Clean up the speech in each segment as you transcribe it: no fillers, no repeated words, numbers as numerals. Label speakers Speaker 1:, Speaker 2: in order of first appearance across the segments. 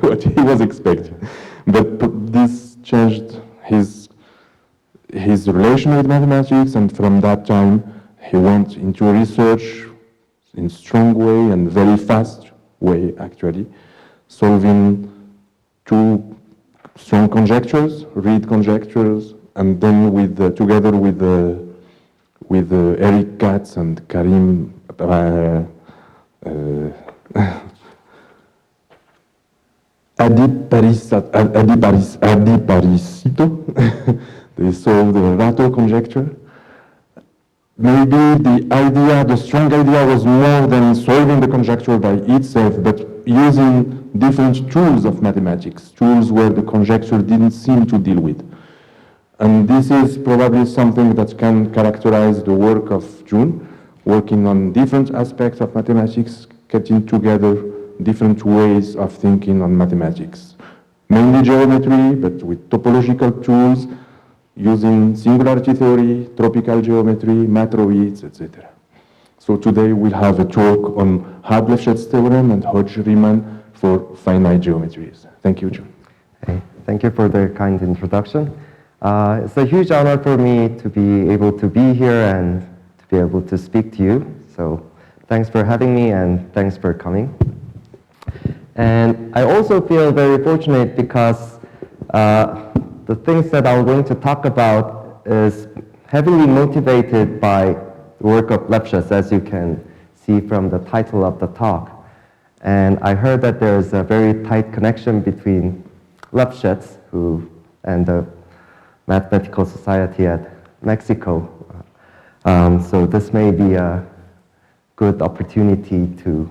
Speaker 1: what he was expecting. But this changed his relation with mathematics, and from that time he went into research in strong way and very fast way, actually, solving two strong conjectures, Reed conjectures, and then together with Eric Katz and Karim Adiparisito, they solved the Rato conjecture. Maybe the strong idea was more than solving the conjecture by itself, but using different tools of mathematics, tools where the conjecture didn't seem to deal with. And this is probably something that can characterize the work of June, working on different aspects of mathematics, getting together different ways of thinking on mathematics. Mainly geometry, but with topological tools, using singularity theory, tropical geometry, matroids, etc. So today we'll have a talk on Lefschetz theorem and Hodge-Riemann for finite geometries. Thank you, John.
Speaker 2: Hey, thank you for the kind introduction. It's a huge honor for me to be able to be here and to be able to speak to you. So thanks for having me and thanks for coming. And I also feel very fortunate because the things that I'm going to talk about is heavily motivated by the work of Lefschetz, as you can see from the title of the talk. And I heard that there's a very tight connection between Lefschetz and the Mathematical Society at Mexico. So this may be a good opportunity to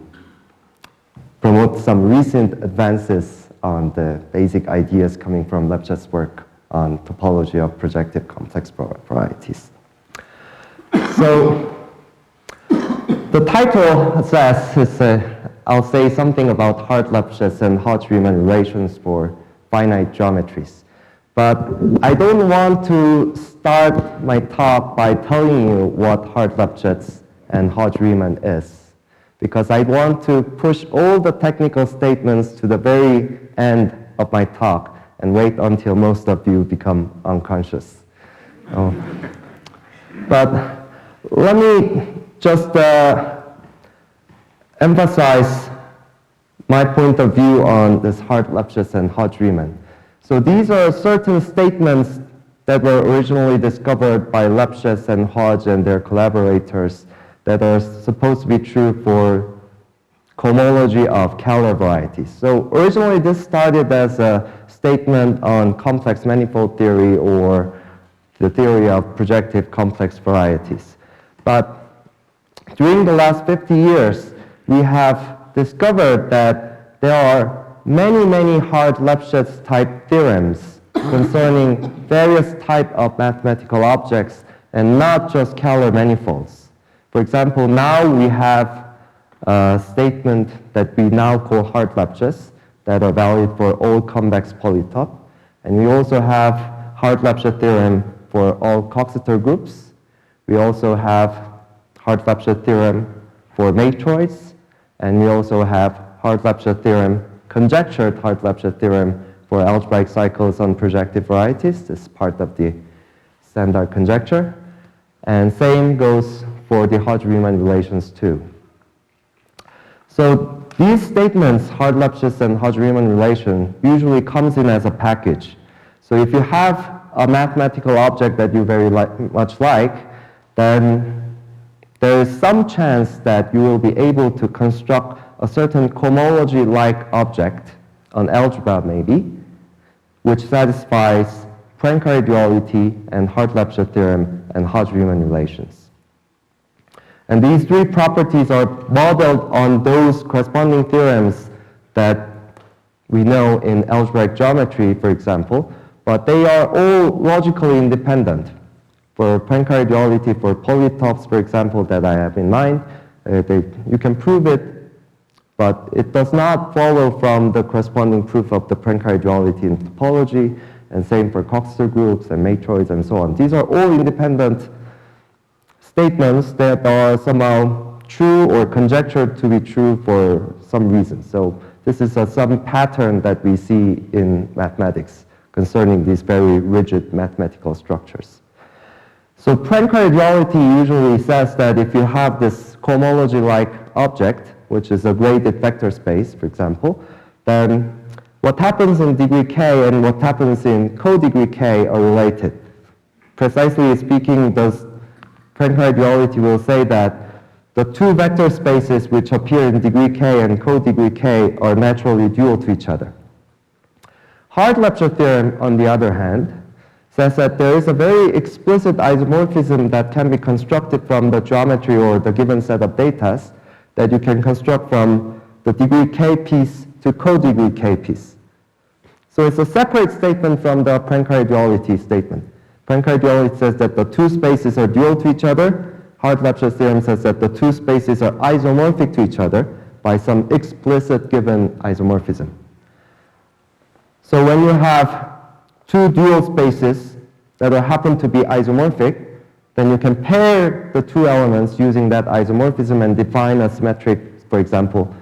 Speaker 2: promote some recent advances on the basic ideas coming from Lefschetz's work on topology of projective complex varieties. So the title says, I'll say something about Lefschetz and Hodge-Riemann relations for finite geometries. But I don't want to start my talk by telling you what Lefschetz and Hodge-Riemann is, because I want to push all the technical statements to the very end of my talk and wait until most of you become unconscious. But let me just emphasize my point of view on this Lefschetz and Hodge-Riemann. So these are certain statements that were originally discovered by Lefschetz and Hodge and their collaborators that are supposed to be true for cohomology of Kähler varieties. So originally this started as a statement on complex manifold theory or the theory of projective complex varieties. But during the last 50 years, we have discovered that there are many Lefschetz type theorems concerning various type of mathematical objects and not just Kähler manifolds. For example, now we have a statement that we now call Lefschetz that are valid for all convex polytope. And we also have Lefschetz theorem for all Coxeter groups. We also have Lefschetz theorem for matroids. And we also have Lefschetz theorem, conjectured Lefschetz theorem for algebraic cycles on projective varieties. This is part of the standard conjecture. And same goes for the Hodge-Riemann relations too. So these statements, Lefschetz and Hodge-Riemann relation, usually comes in as a package. So if you have a mathematical object that you very much like, then there is some chance that you will be able to construct a certain cohomology-like object, an algebra maybe, which satisfies Poincare duality and Lefschetz theorem and Hodge-Riemann relations. And these three properties are modeled on those corresponding theorems that we know in algebraic geometry, for example, but they are all logically independent. For Poincare duality for polytopes, for example, that I have in mind, you can prove it, but it does not follow from the corresponding proof of the Poincare duality in topology, and same for Coxeter groups and matroids and so on. These are all independent statements that are somehow true or conjectured to be true for some reason. So this is some pattern that we see in mathematics concerning these very rigid mathematical structures. So Poincare duality usually says that if you have this cohomology-like object, which is a graded vector space, for example, then what happens in degree k and what happens in co-degree k are related. Precisely speaking, Poincare duality will say that the two vector spaces which appear in degree k and co-degree k are naturally dual to each other. Hardt-Lefschetz theorem, on the other hand, says that there is a very explicit isomorphism that can be constructed from the geometry or the given set of data that you can construct from the degree k piece to co-degree k piece. So it's a separate statement from the Poincare duality statement. Poincare duality says that the two spaces are dual to each other. Hardt-Lefschetz theorem says that the two spaces are isomorphic to each other by some explicit given isomorphism. So when you have two dual spaces that happen to be isomorphic, then you can pair the two elements using that isomorphism and define a symmetric, for example,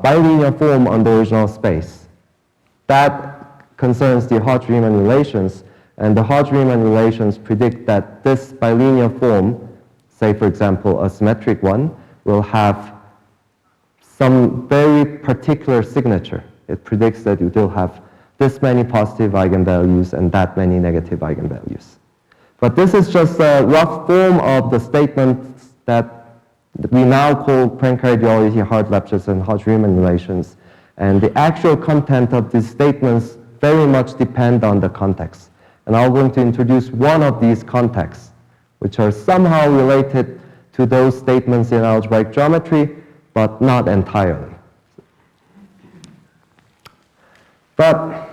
Speaker 2: bilinear form on the original space. That concerns the Hodge-Riemann relations, and the Hodge-Riemann relations predict that this bilinear form, say for example a symmetric one, will have some very particular signature. It predicts that you will have this many positive eigenvalues and that many negative eigenvalues. But this is just a rough form of the statements that we now call Poincare duality, Hardt-Lefschetz, and Hodge-Riemann relations. And the actual content of these statements very much depend on the context. And I'm going to introduce one of these contexts, which are somehow related to those statements in algebraic geometry, but not entirely. But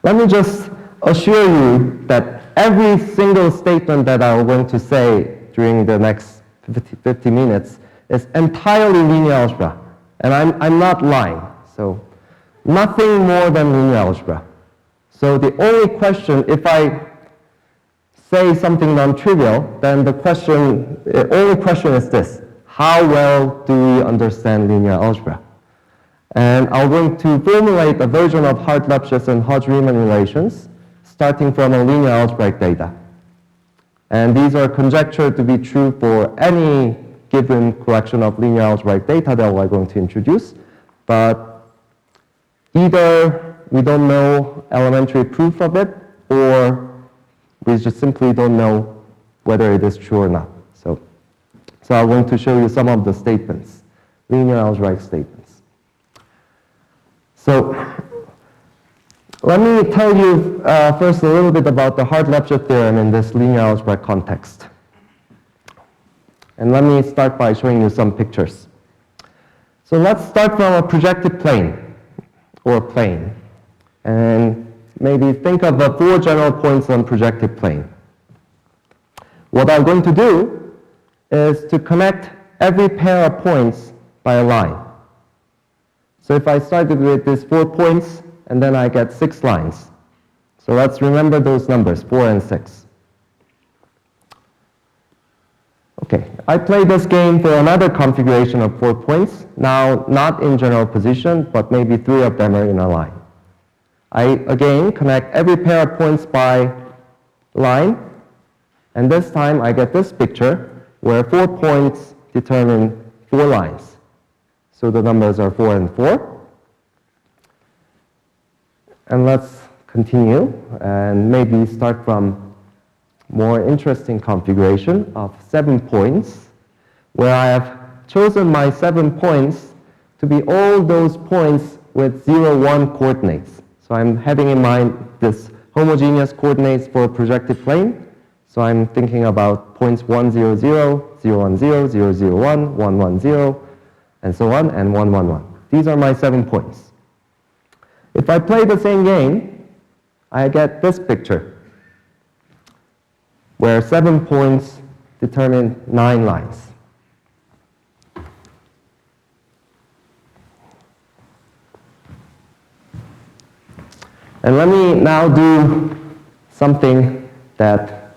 Speaker 2: let me just assure you that every single statement that I'm going to say during the next 50 minutes is entirely linear algebra. And I'm not lying. So nothing more than linear algebra. So the only question, if I say something non-trivial, then the only question is this: how well do we understand linear algebra? And I'm going to formulate a version of Hardt-Lefschetz and Hodge-Riemann relations starting from a linear algebraic data. And these are conjectured to be true for any given collection of linear algebraic data that we're going to introduce. But either we don't know elementary proof of it, or we just simply don't know whether it is true or not. So I'm going to show you some of the statements, linear algebraic statements. So let me tell you first a little bit about the Hardt-Lefschetz theorem in this linear algebraic context. And let me start by showing you some pictures. So let's start from a projective plane, or plane. And maybe think of the 4 general points on projective plane. What I'm going to do is to connect every pair of points by a line. So if I started with these 4 points, and then I get 6 lines. So let's remember those numbers, 4 and 6. Okay, I play this game for another configuration of 4 points, now not in general position, but maybe 3 of them are in a line. I again connect every pair of points by line, and this time I get this picture where 4 points determine 4 lines. So the numbers are 4 and 4. And let's continue and maybe start from more interesting configuration of 7 points, where I have chosen my 7 points to be all those points with 0, 1 coordinates. So I'm having in mind this homogeneous coordinates for a projective plane. So I'm thinking about points 1, 0, 0, 0, 1, 0, 0, 0, 1, 1, 1, 0, and so on, and 1, 1, 1. These are my 7 points. If I play the same game, I get this picture, where 7 points determine 9 lines. And let me now do something that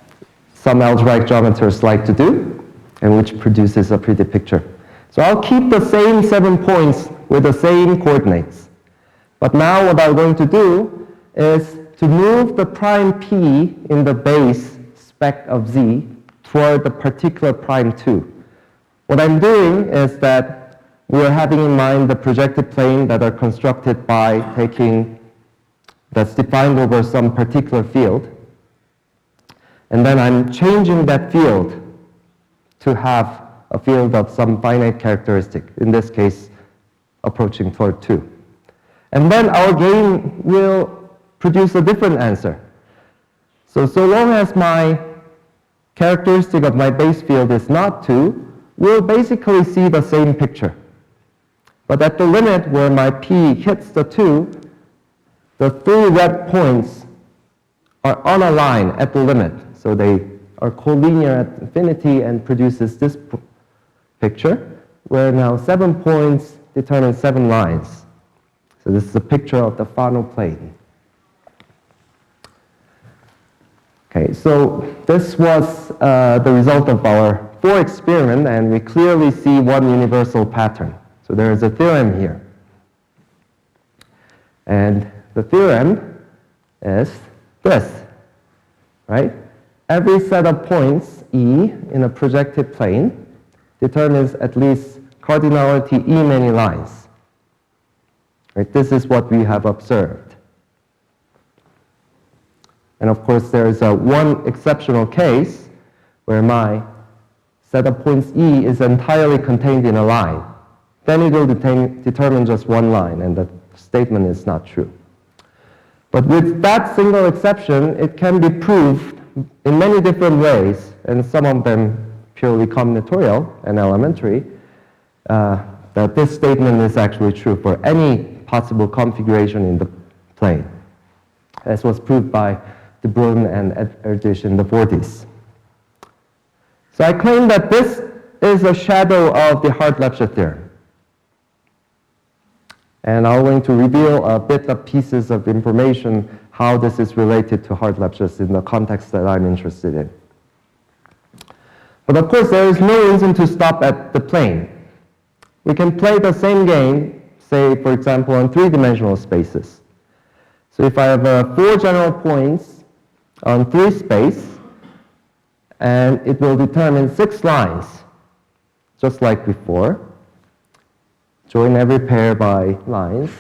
Speaker 2: some algebraic geometers like to do, and which produces a pretty picture. So I'll keep the same 7 points with the same coordinates. But now what I'm going to do is to move the prime P in the base spec of Z toward the particular prime 2. What I'm doing is that we are having in mind the projected plane that are constructed by taking, that's defined over some particular field. And then I'm changing that field to have a field of some finite characteristic, in this case, approaching toward 2. And then our game will produce a different answer. So long as my characteristic of my base field is not 2, we'll basically see the same picture. But at the limit where my P hits the 2, the 3 red points are on a line at the limit. So they are collinear at infinity and produces this picture, where now 7 points determine 7 lines. So this is a picture of the final plane. Okay, so this was the result of our 4 experiment, and we clearly see one universal pattern. So there is a theorem here. And the theorem is this, right? Every set of points, E, in a projected plane determines at least cardinality E many lines. Right? This is what we have observed. And of course, there is one exceptional case where my set of points E is entirely contained in a line. Then it will determine just one line, and the statement is not true. But with that single exception, it can be proved in many different ways, and some of them purely combinatorial and elementary, that this statement is actually true for any possible configuration in the plane, as was proved by De Bruijn and Erdős in the 40s. So I claim that this is a shadow of the Hart-Lefschetz theorem. And I'm going to reveal a bit of pieces of information how this is related to Hart-Lefschetz in the context that I'm interested in. But of course, there is no reason to stop at the plane. We can play the same game, say, for example, on 3-dimensional spaces. So if I have 4 general points on 3 space, and it will determine 6 lines, just like before. Join every pair by lines.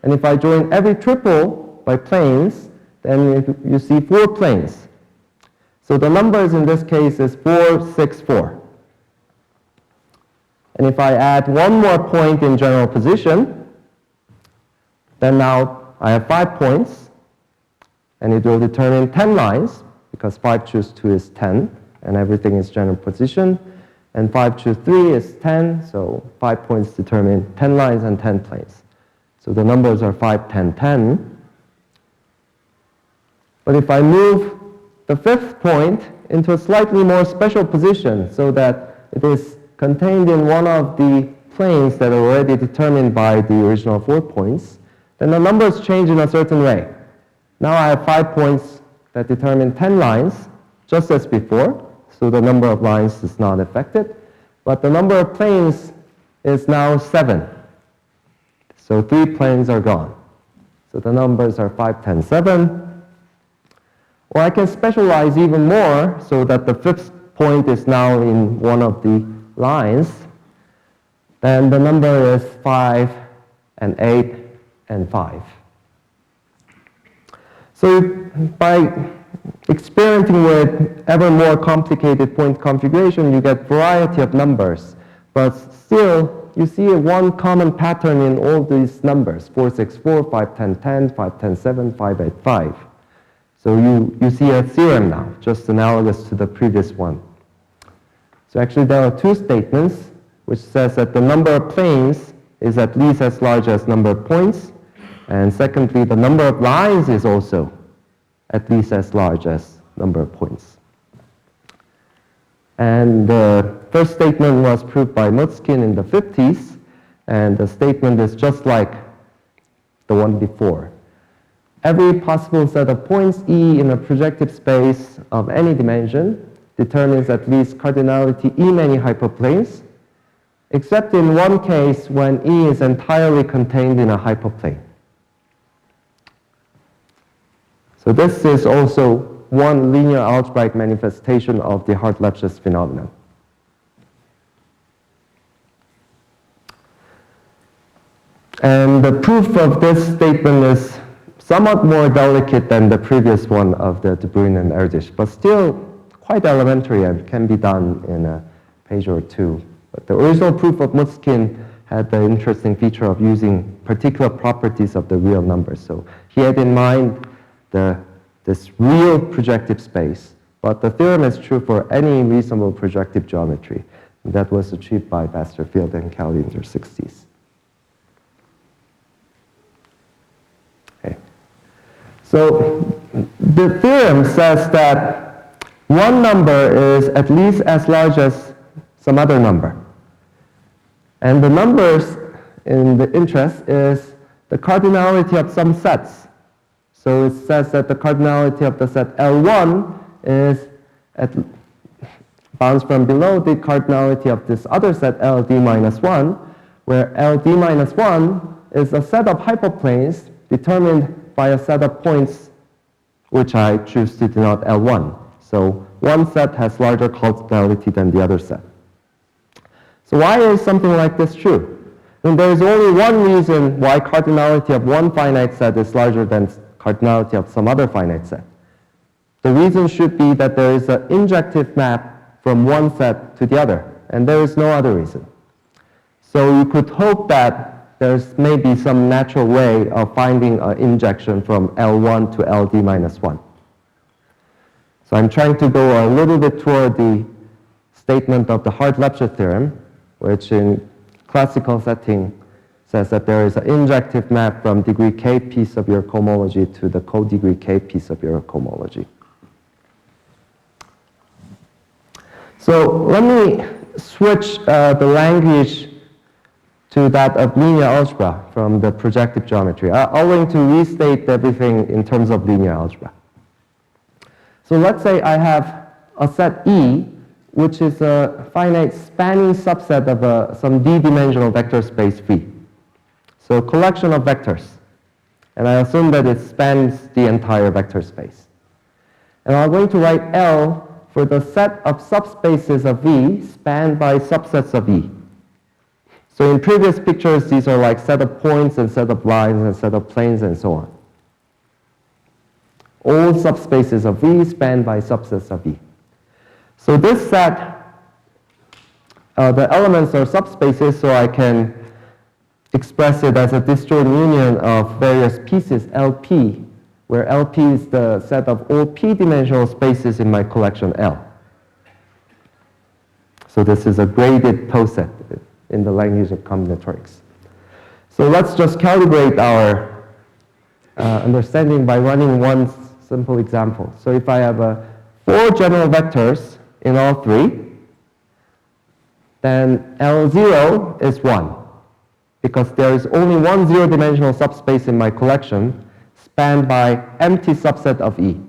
Speaker 2: And if I join every triple by planes, then you see 4 planes. So the numbers in this case is 4, 6, 4. And if I add one more point in general position, then now I have 5 points, and it will determine 10 lines, because 5 choose 2 is 10, and everything is general position. And 5 choose 3 is 10, so 5 points determine 10 lines and 10 planes. So the numbers are 5, 10, 10. But if I move the 5th point into a slightly more special position so that it is contained in one of the planes that are already determined by the original 4 points, then the numbers change in a certain way. Now I have 5 points that determine 10 lines, just as before. So the number of lines is not affected, but the number of planes is now 7. So 3 planes are gone. So the numbers are 5, 10, 7. Or I can specialize even more so that the 5th point is now in one of the lines. Then the number is 5 and 8 and 5. So by experimenting with ever more complicated point configuration, you get variety of numbers. But still, you see one common pattern in all these numbers, 4, 6, 4, 5, 10, 10, 5, 10, 7, 5, 8, 5. So you see a theorem now, just analogous to the previous one. So actually there are 2 statements, which says that the number of planes is at least as large as number of points. And secondly, the number of lines is also at least as large as number of points. And the first statement was proved by Mutskin in the 50s, and the statement is just like the one before. Every possible set of points E in a projective space of any dimension determines at least cardinality E many hyperplanes, except in one case when E is entirely contained in a hyperplane. So this is also one linear algebraic manifestation of the Hart-Lefschetz phenomenon. And the proof of this statement is somewhat more delicate than the previous one of the De Bruijn and Erdős, but still quite elementary and can be done in a page or two. But the original proof of Mutzkin had the interesting feature of using particular properties of the real numbers. So he had in mind this real projective space, but the theorem is true for any reasonable projective geometry. And that was achieved by Basterfield and Cowley in their 60s. Okay. So the theorem says that one number is at least as large as some other number. And the numbers in the interest is the cardinality of some sets. So it says that the cardinality of the set L1 is bounds from below the cardinality of this other set LD minus 1, where LD minus 1 is a set of hyperplanes determined by a set of points which I choose to denote L1. So one set has larger cardinality than the other set. So why is something like this true? And there is only one reason why cardinality of one finite set is larger than cardinality of some other finite set. The reason should be that there is an injective map from one set to the other, and there is no other reason. So you could hope that there's maybe some natural way of finding an injection from L1 to LD minus 1. So I'm trying to go a little bit toward the statement of the Hart-Lefschetz theorem, which in classical setting says that there is an injective map from degree k piece of your cohomology to the co-degree k piece of your cohomology. So let me switch the language to that of linear algebra from the projective geometry. I'm going to restate everything in terms of linear algebra. So let's say I have a set E, which is a finite spanning subset of some d-dimensional vector space V. So a collection of vectors. And I assume that it spans the entire vector space. And I'm going to write L for the set of subspaces of V spanned by subsets of E. So in previous pictures, these are like set of points and set of lines and set of planes and so on. All subspaces of V spanned by subsets of E. So this set, the elements are subspaces, so I can express it as a disjoint union of various pieces, LP, where LP is the set of all p-dimensional spaces in my collection L. So this is a graded poset in the language of combinatorics. So let's just calibrate our understanding by running one simple example. So if I have 4 general vectors in all 3, then L0 is 1, because there is only one zero-dimensional subspace in my collection spanned by empty subset of E.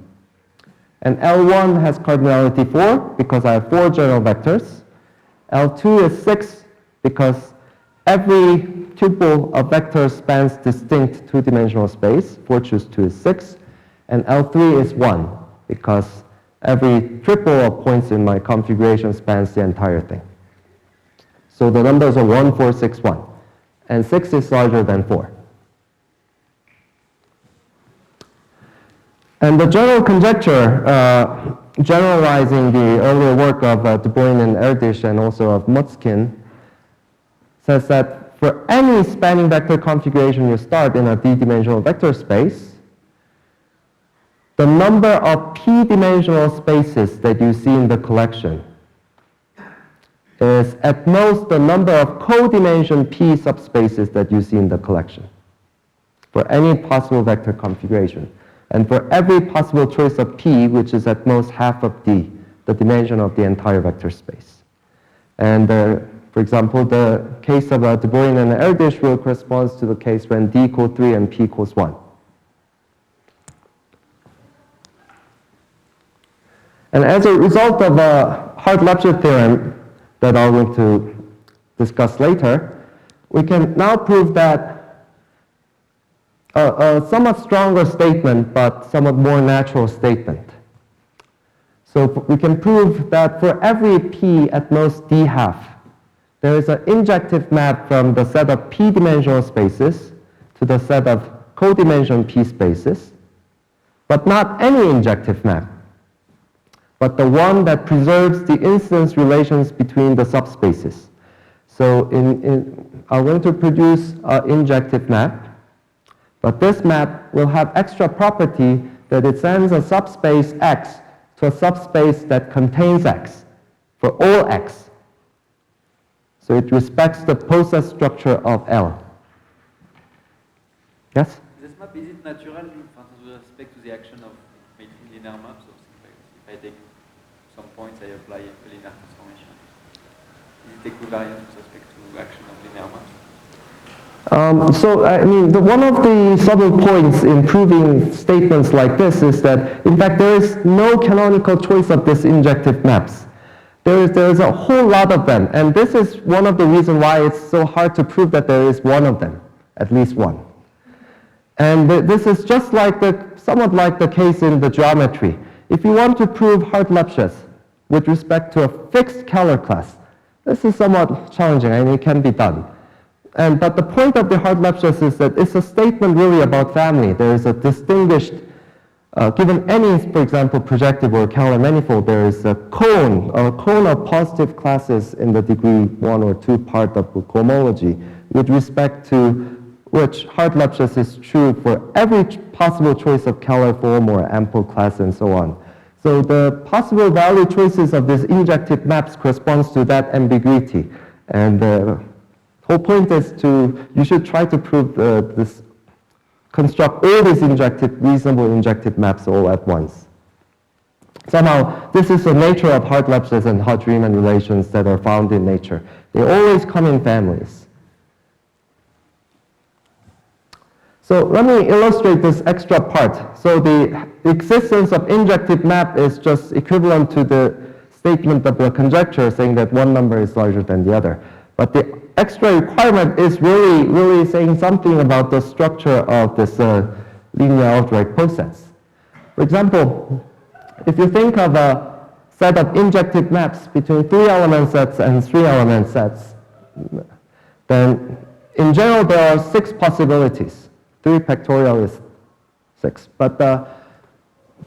Speaker 2: And L1 has cardinality 4, because I have 4 general vectors. L2 is 6, because every tuple of vectors spans distinct 2-dimensional space. 4 choose 2 is 6. And L3 is 1, because every triple of points in my configuration spans the entire thing. So the numbers are 1, 4, 6, 1. And 6 is larger than 4. And the general conjecture, generalizing the earlier work of De Bruijn and Erdős and also of Mutzkin, says that for any spanning vector configuration you start in a d-dimensional vector space, the number of p-dimensional spaces that you see in the collection is at most the number of co-dimension p subspaces that you see in the collection for any possible vector configuration. And for every possible choice of p, which is at most half of d, the dimension of the entire vector space. And for example, the case of De Bruijn and Erdős rule corresponds to the case when d equals 3 and p equals 1. And as a result of a Hart-Lefschetz theorem that I'm going to discuss later, we can now prove that a somewhat stronger statement, but somewhat more natural statement. So we can prove that for every p at most d half, there is an injective map from the set of p-dimensional spaces to the set of codimension p spaces, but not any injective map, but the one that preserves the instance relations between the subspaces. So I'm going to produce an injective map, but this map will have extra property that it sends a subspace X to a subspace that contains X for all X. So it respects the process structure of L. Yes?
Speaker 3: This map, is it natural with respect to the action of making linear maps? So if I take some points, I apply a linear transformation. Is it equivalent with respect to action of linear maps?
Speaker 2: So, I mean, one of the subtle points in proving statements like this is that, in fact, there is no canonical choice of these injective maps. There is a whole lot of them, and this is one of the reasons why it's so hard to prove that there is one of them, at least one. And this is just like somewhat like the case in the geometry. If you want to prove Hodge-Lefschetz with respect to a fixed Keller class, this is somewhat challenging, and it can be done. But the point of the Hodge-Lefschetz is that it's a statement really about family. There is a distinguished, given any, for example, projective or Keller manifold, there is a cone of positive classes in the degree 1 or 2 part of cohomology, with respect to which Hodge-Lefschetz is true for every possible choice of Keller form or ample class and so on. So the possible value choices of these injective maps corresponds to that ambiguity. And the whole point is you should try to prove construct all these reasonable injective maps all at once. Somehow, this is the nature of Hodge-Lefschetz and Hodge-Riemann relations that are found in nature. They always come in families. So let me illustrate this extra part. So the existence of injective map is just equivalent to the statement of the conjecture saying that one number is larger than the other. But the extra requirement is really saying something about the structure of this linear algebraic process. For example, if you think of a set of injective maps between 3-element sets and 3-element sets, then in general there are 6 possibilities. 3 factorial is 6. But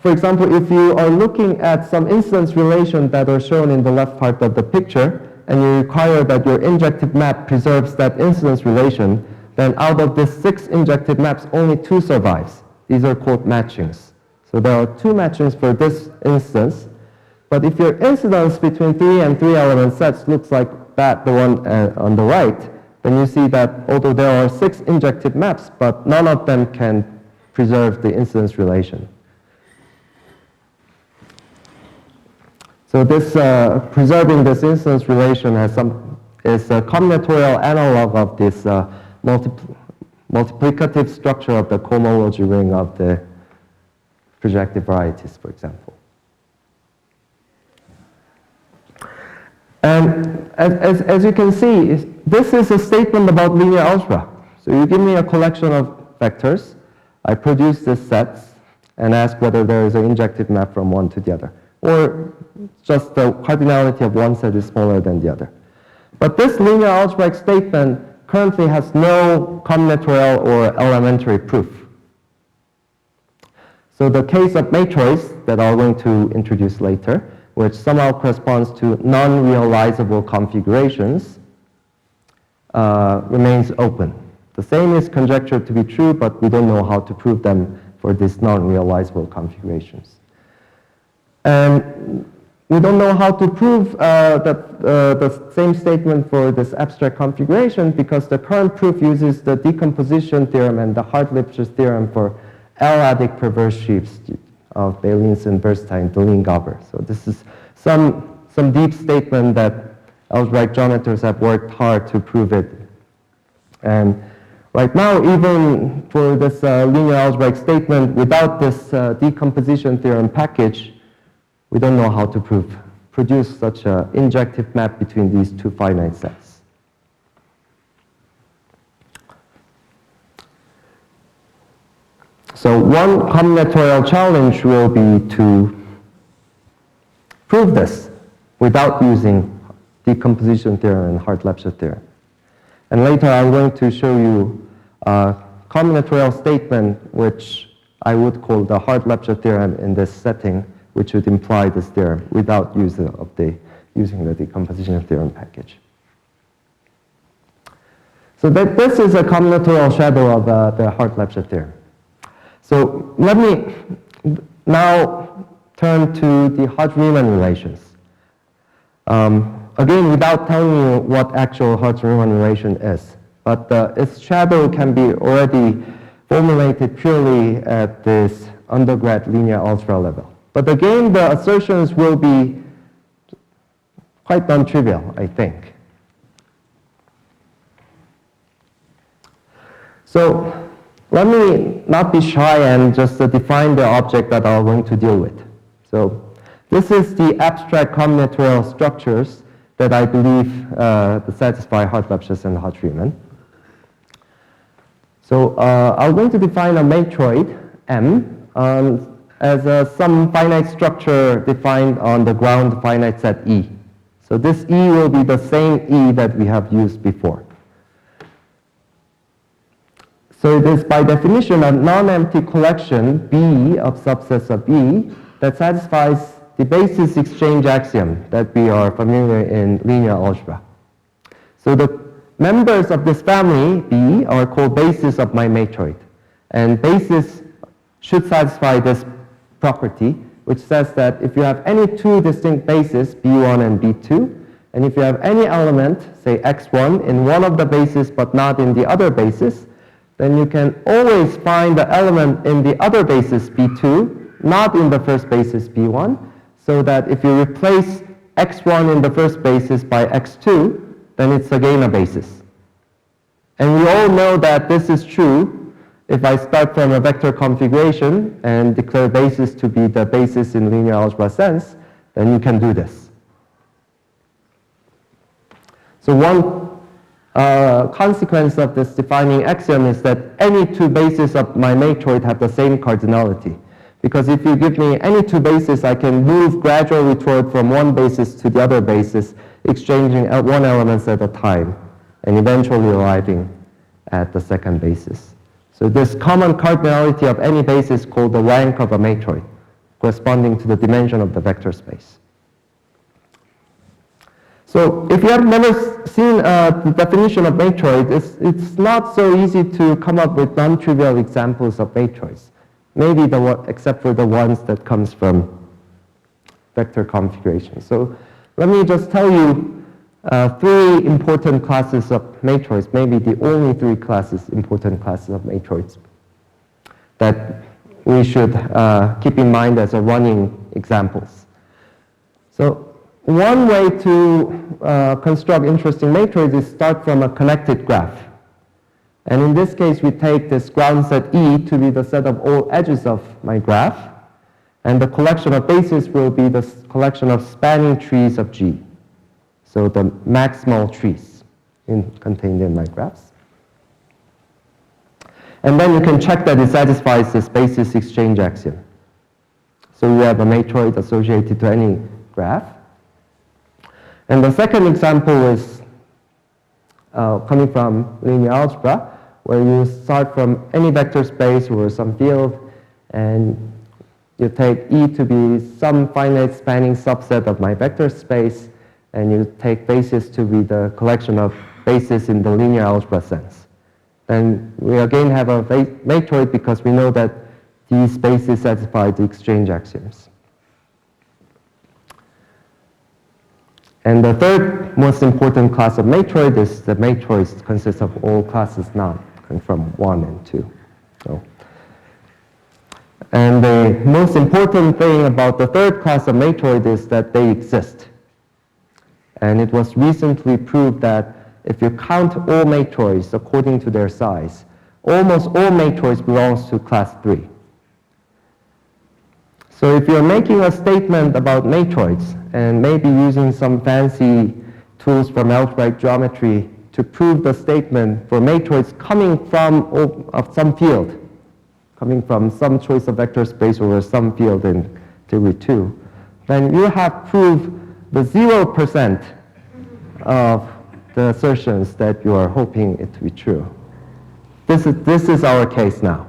Speaker 2: for example, if you are looking at some instance relations that are shown in the left part of the picture, and you require that your injective map preserves that instance relation, then out of these 6 injective maps, only 2 survives. These are called matchings. So there are 2 matchings for this instance. But if your incidence between 3 and 3-element sets looks like that, the one on the right, then you see that although there are 6 injective maps, but none of them can preserve the instance relation. So this preserving this instance relation is a combinatorial analog of this multiplicative structure of the cohomology ring of the projective varieties, for example. And as you can see, this is a statement about linear algebra. So you give me a collection of vectors, I produce these sets, and ask whether there is an injective map from one to the other, or just the cardinality of one set is smaller than the other. But this linear algebraic statement currently has no combinatorial or elementary proof. So the case of matroids that I'm going to introduce later, which somehow corresponds to non-realizable configurations, remains open. The same is conjectured to be true, but we don't know how to prove them for these non-realizable configurations. And we don't know how to prove the same statement for this abstract configuration because the current proof uses the decomposition theorem and the Hodge-Lefschetz theorem for L-adic perverse sheaves of Bailins and Bernstein, Deligne-Gauber. So this is some deep statement that algebraic geometers have worked hard to prove it. And right now, even for this linear algebraic statement, without this decomposition theorem package, we don't know how to produce such an injective map between these 2 finite sets. So one combinatorial challenge will be to prove this without using decomposition theorem and Hart-Lefschetz theorem. And later I'm going to show you a combinatorial statement which I would call the Hart-Lefschetz theorem in this setting, which would imply this theorem without using the decomposition theorem package. So this is a combinatorial shadow of the Hart-Lefschetz theorem. So let me now turn to the Hodge-Riemann relations. Again, without telling you what actual Hodge-Riemann relation is, but its shadow can be already formulated purely at this undergrad linear algebra level. But again, the assertions will be quite non-trivial, I think. So let me not be shy and just define the object that I'm going to deal with. So this is the abstract combinatorial structures that I believe satisfy Hart-Lefschetz and Hodge-Riemann. So I'm going to define a matroid M as some finite structure defined on the ground finite set E. So this E will be the same E that we have used before. So it is by definition a non-empty collection B of subsets of E that satisfies the basis exchange axiom that we are familiar in linear algebra. So the members of this family B are called bases of my matroid. And basis should satisfy this property, which says that if you have any two distinct bases, B1 and B2, and if you have any element, say x1, in one of the bases but not in the other basis, then you can always find the element in the other basis B2, not in the first basis B1, so that if you replace x1 in the first basis by x2, then it's again a basis. And we all know that this is true if I start from a vector configuration and declare basis to be the basis in linear algebra sense, then you can do this. So one consequence of this defining axiom is that any two bases of my matroid have the same cardinality. Because if you give me any two bases, I can move gradually toward from one basis to the other basis, exchanging one element at a time, and eventually arriving at the second basis. So this common cardinality of any basis is called the rank of a matroid, corresponding to the dimension of the vector space. So if you have never seen the definition of matroid, it's not so easy to come up with non-trivial examples of matroids. Maybe except for the ones that comes from vector configuration. So let me just tell you three important classes of matroids, maybe the only three important classes of matroids that we should keep in mind as running examples. So one way to construct interesting matroids is start from a connected graph. And in this case, we take this ground set E to be the set of all edges of my graph. And the collection of bases will be the collection of spanning trees of G. So the maximal trees contained in my graphs. And then you can check that it satisfies this basis exchange axiom. So we have a matroid associated to any graph. And the second example is coming from linear algebra, where you start from any vector space or some field, and you take E to be some finite spanning subset of my vector space, and you take basis to be the collection of bases in the linear algebra sense. Then we again have a matroid because we know that these bases satisfy the exchange axioms. And the third most important class of matroid is the matroids consists of all classes not from 1 and 2. So, and the most important thing about the third class of matroid is that they exist. And it was recently proved that if you count all matroids according to their size, almost all matroids belongs to class 3. So if you're making a statement about matroids and maybe using some fancy tools from algebraic geometry to prove the statement for matroids coming from some field, coming from some choice of vector space over some field in degree 2, then you have proved the 0% of the assertions that you are hoping it to be true. This is our case now.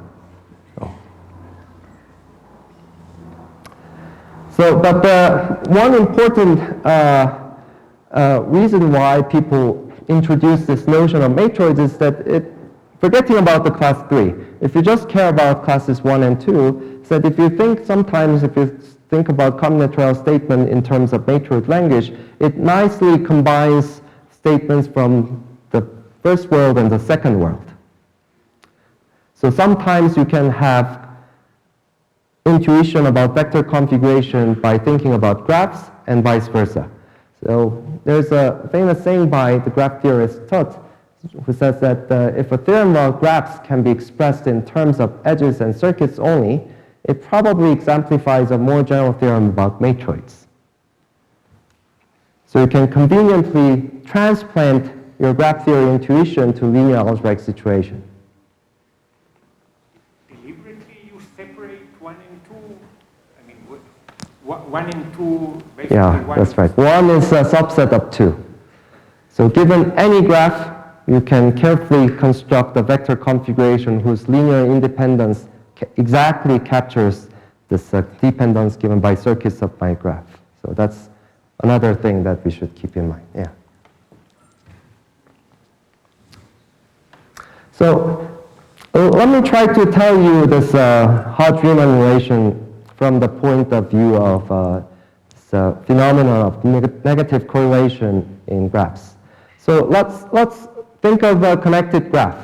Speaker 2: But the one important reason why people introduce this notion of matroids is that forgetting about the class 3, if you just care about classes 1 and 2, is that if you think about combinatorial statement in terms of matroid language, it nicely combines statements from the first world and the second world. So sometimes you can have intuition about vector configuration by thinking about graphs and vice versa. So there's a famous saying by the graph theorist Foto, who says that if a theorem about graphs can be expressed in terms of edges and circuits only, it probably exemplifies a more general theorem about matroids. So you can conveniently transplant your graph theory intuition to linear algebraic situation.
Speaker 4: Deliberately you separate 1 and 2? I mean, 1 and 2 basically.
Speaker 2: Yeah, that's right. 1 is a subset of 2. So given any graph, you can carefully construct a vector configuration whose linear independence exactly captures this dependence given by circuits of my graph. So that's another thing that we should keep in mind. Yeah. So let me try to tell you this Hodge-Riemann relation from the point of view of this phenomenon of negative correlation in graphs. So let's think of a connected graph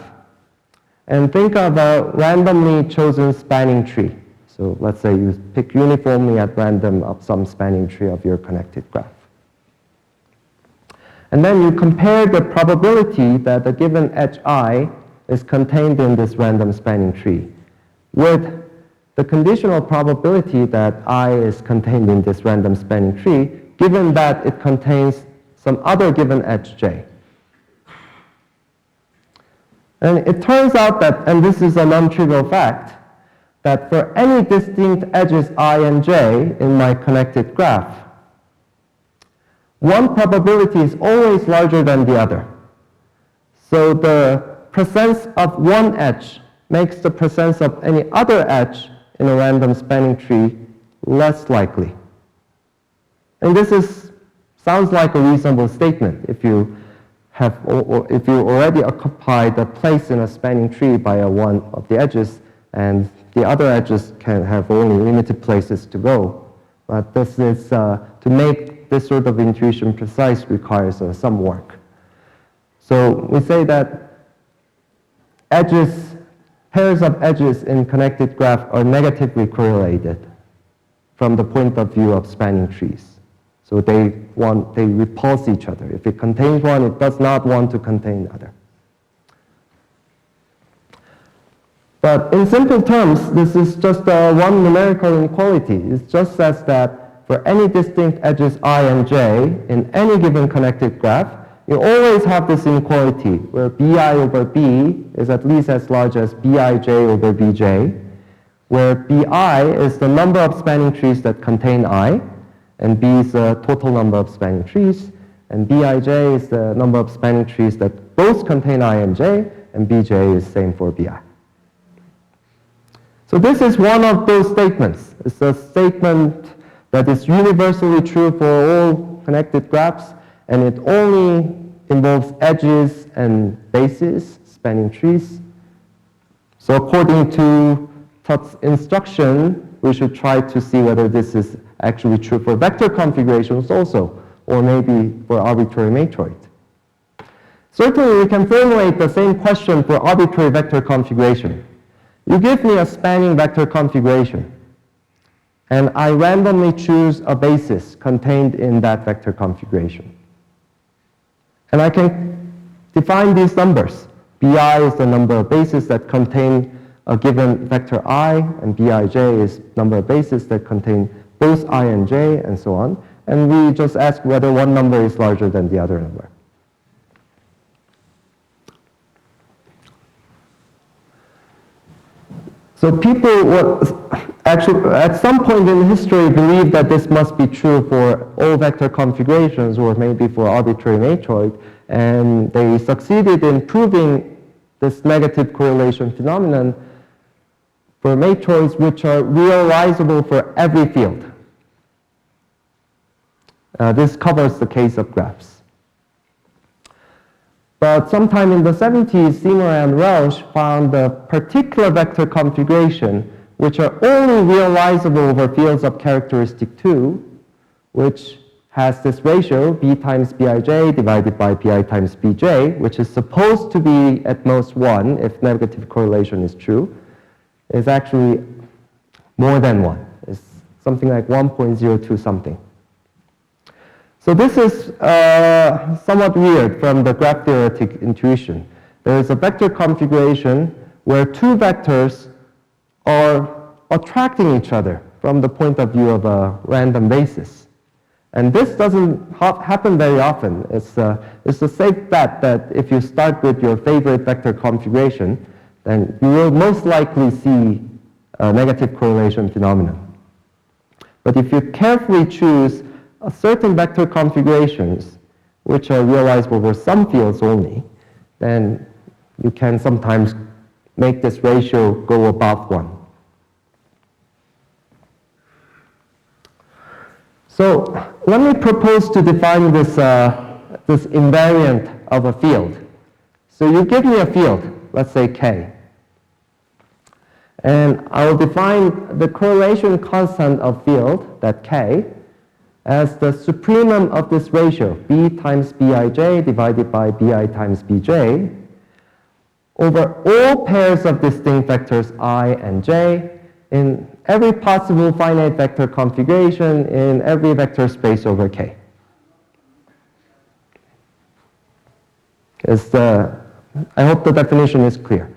Speaker 2: and think of a randomly chosen spanning tree. So let's say you pick uniformly at random of some spanning tree of your connected graph. And then you compare the probability that a given edge I is contained in this random spanning tree with the conditional probability that I is contained in this random spanning tree, given that it contains some other given edge j. And it turns out that, and this is a non-trivial fact, that for any distinct edges I and j in my connected graph, one probability is always larger than the other. So the presence of one edge makes the presence of any other edge in a random spanning tree less likely. And this sounds like a reasonable statement if you already occupied a place in a spanning tree by one of the edges, and the other edges can have only limited places to go. But this is to make this sort of intuition precise requires some work. So we say that pairs of edges in connected graph are negatively correlated from the point of view of spanning trees. So they repulse each other. If it contains one, it does not want to contain the other. But in simple terms, this is just one numerical inequality. It just says that for any distinct edges I and j in any given connected graph, you always have this inequality where bi over b is at least as large as bij over bj, where bi is the number of spanning trees that contain I, and b is the total number of spanning trees, and bij is the number of spanning trees that both contain I and j, and bj is same for bi. So this is one of those statements. It's a statement that is universally true for all connected graphs, and it only involves edges and bases, spanning trees. So according to Tut's instruction, we should try to see whether this is actually true for vector configurations also, or maybe for arbitrary matroid. Certainly, we can formulate the same question for arbitrary vector configuration. You give me a spanning vector configuration, and I randomly choose a basis contained in that vector configuration. And I can define these numbers. Bi is the number of bases that contain a given vector I, and bij is number of bases that contain both I and j, and so on. And we just ask whether one number is larger than the other number. So people actually, at some point in history, believed that this must be true for all vector configurations or maybe for arbitrary matroid, and they succeeded in proving this negative correlation phenomenon for matroids which are realizable for every field. This covers the case of graphs. But sometime in the 70s, Seymour and Welsh found a particular vector configuration which are only realizable over fields of characteristic 2, which has this ratio, b times bij divided by pi times bj, which is supposed to be at most 1 if negative correlation is true, is actually more than 1. It's something like 1.02 something. So this is somewhat weird from the graph theoretic intuition. There is a vector configuration where two vectors are attracting each other from the point of view of a random basis. And this doesn't happen very often. It's a safe bet that if you start with your favorite vector configuration, then you will most likely see a negative correlation phenomenon. But if you carefully choose certain vector configurations which are realizable over some fields only, then you can sometimes make this ratio go above 1. So let me propose to define this, this invariant of a field. So you give me a field, let's say K, and I will define the correlation constant of field, that K, as the supremum of this ratio, b times bij divided by bi times bj, over all pairs of distinct vectors I and j in every possible finite vector configuration in every vector space over K. I hope the definition is clear.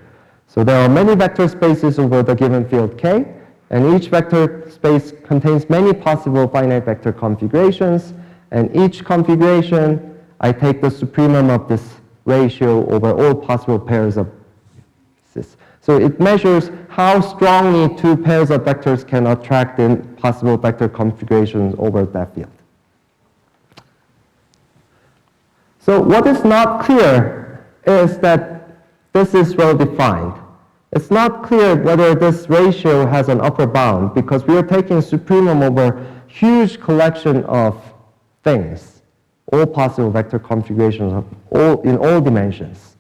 Speaker 2: So there are many vector spaces over the given field K, and each vector space contains many possible finite vector configurations, and each configuration, I take the supremum of this ratio over all possible pairs of this. So it measures how strongly two pairs of vectors can attract in possible vector configurations over that field. So what is not clear is that this is well defined. It's not clear whether this ratio has an upper bound because we are taking supremum over huge collection of things, all possible vector configurations in all dimensions.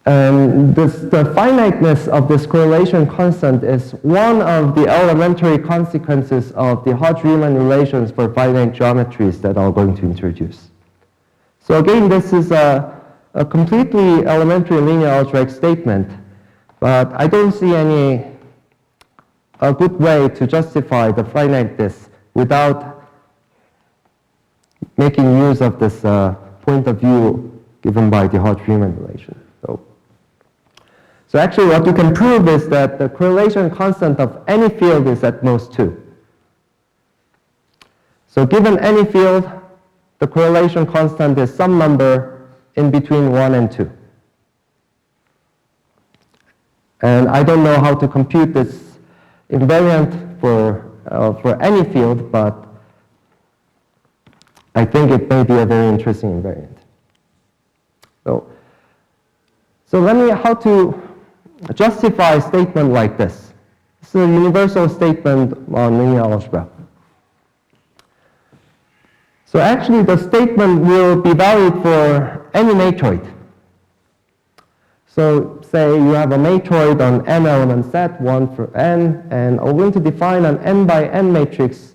Speaker 2: And the finiteness of this correlation constant is one of the elementary consequences of the Hodge-Riemann relations for finite geometries that I'm going to introduce. So again, this is a completely elementary linear algebraic statement, but I don't see a good way to justify the finiteness without making use of this point of view given by the Hodge-Riemann relation. So actually what you can prove is that the correlation constant of any field is at most 2. So given any field, the correlation constant is some number in between 1 and 2. And I don't know how to compute this invariant for any field, but I think it may be a very interesting invariant. So let me, how to justify a statement like this. This is a universal statement on linear algebra. So actually the statement will be valid for any matroid. So say you have a matroid on n element set, 1 for n, and I'm going to define an n by n matrix,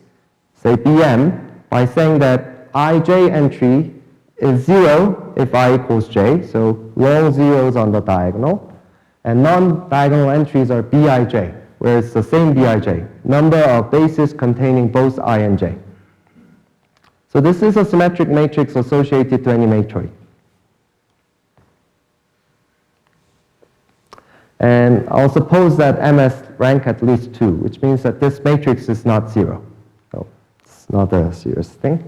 Speaker 2: say Bm, by saying that ij entry is 0 if I equals j, so long zeros on the diagonal. And non-diagonal entries are bij, where it's the same bij, number of bases containing both I and j. So this is a symmetric matrix associated to any matroid. And I'll suppose that MS rank at least 2, which means that this matrix is not 0. So it's not a serious thing.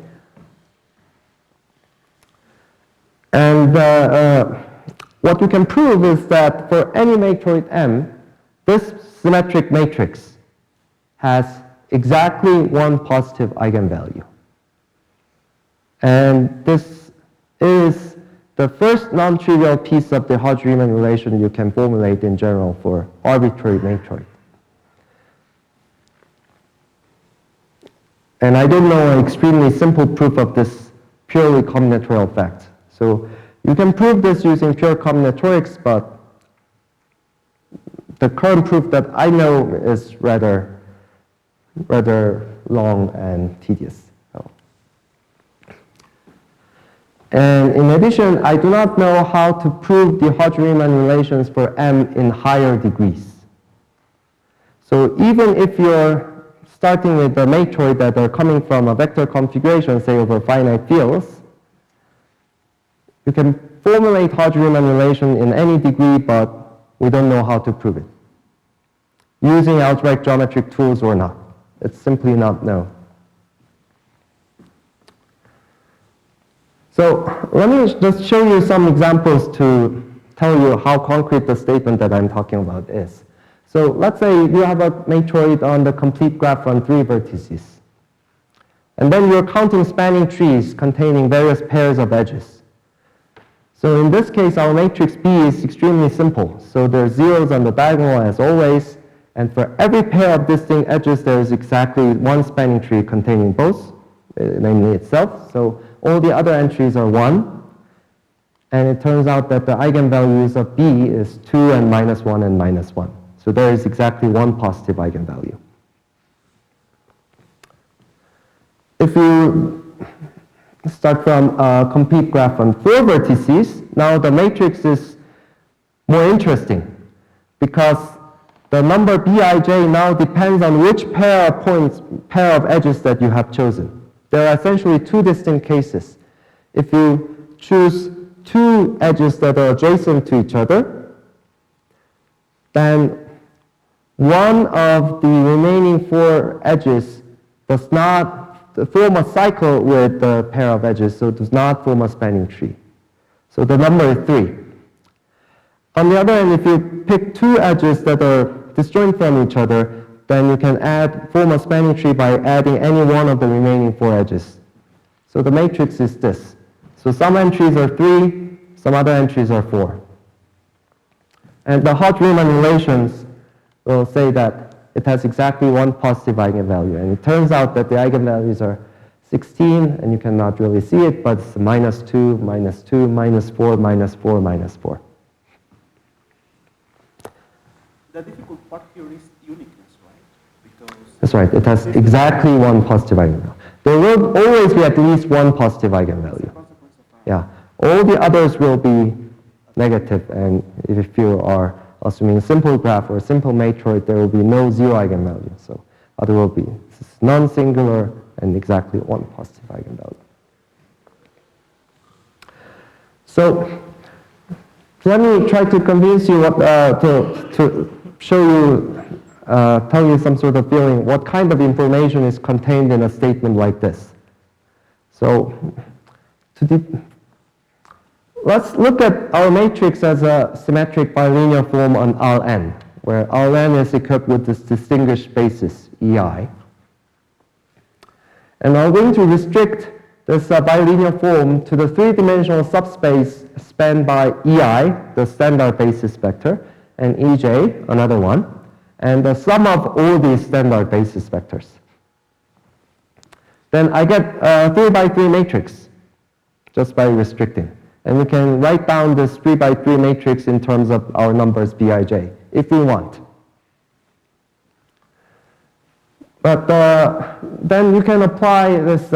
Speaker 2: And what you can prove is that for any matroid M, this symmetric matrix has exactly one positive eigenvalue. And this is the first non-trivial piece of the Hodge-Riemann relation you can formulate in general for arbitrary matroid. And I don't know an extremely simple proof of this purely combinatorial fact. So you can prove this using pure combinatorics, but the current proof that I know is rather long and tedious. And in addition, I do not know how to prove the Hodge-Riemann relations for M in higher degrees. So even if you're starting with the matroid that are coming from a vector configuration, say over finite fields, you can formulate Hodge-Riemann relation in any degree, but we don't know how to prove it. Using algebraic geometric tools or not. It's simply not known. So let me just show you some examples to tell you how concrete the statement that I'm talking about is. So let's say you have a matroid on the complete graph on 3 vertices. And then you're counting spanning trees containing various pairs of edges. So in this case, our matrix B is extremely simple. So there's zeros on the diagonal as always. And for every pair of distinct edges, there is exactly one spanning tree containing both, namely itself. So all the other entries are 1. And it turns out that the eigenvalues of B is 2 and -1 and -1. So there is exactly one positive eigenvalue. If you start from a complete graph on 4 vertices, now the matrix is more interesting because the number Bij now depends on which pair of points, pair of edges that you have chosen. There are essentially 2 distinct cases. If you choose 2 edges that are adjacent to each other, then one of the remaining 4 edges does not form a cycle with the pair of edges, so it does not form a spanning tree. So the number is 3. On the other hand, if you pick 2 edges that are disjoint from each other, then you can form a spanning tree by adding any one of the remaining 4 edges. So the matrix is this. So some entries are 3, some other entries are 4. And the Hodge-Riemann relations will say that it has exactly one positive eigenvalue. And it turns out that the eigenvalues are 16, and you cannot really see it, but it's -2, -2, -4, -4, -4.
Speaker 4: The difficult part here is uniqueness, right? Because
Speaker 2: That's right. It has exactly one positive eigenvalue. There will always be at least one positive eigenvalue. Yeah. All the others will be negative, and if you are assuming a simple graph or a simple matroid, there will be no 0 eigenvalue. So other will be non-singular and exactly one positive eigenvalue. So let me try to convince you to show you, tell you some sort of feeling what kind of information is contained in a statement like this. So let's look at our matrix as a symmetric bilinear form on Rn, where Rn is equipped with this distinguished basis, EI. And I'm going to restrict this bilinear form to the 3-dimensional subspace spanned by EI, the standard basis vector, and EJ, another one, and the sum of all these standard basis vectors. Then I get a 3x3 matrix just by restricting. And we can write down this 3x3 matrix in terms of our numbers Bij, if we want. But then you can apply this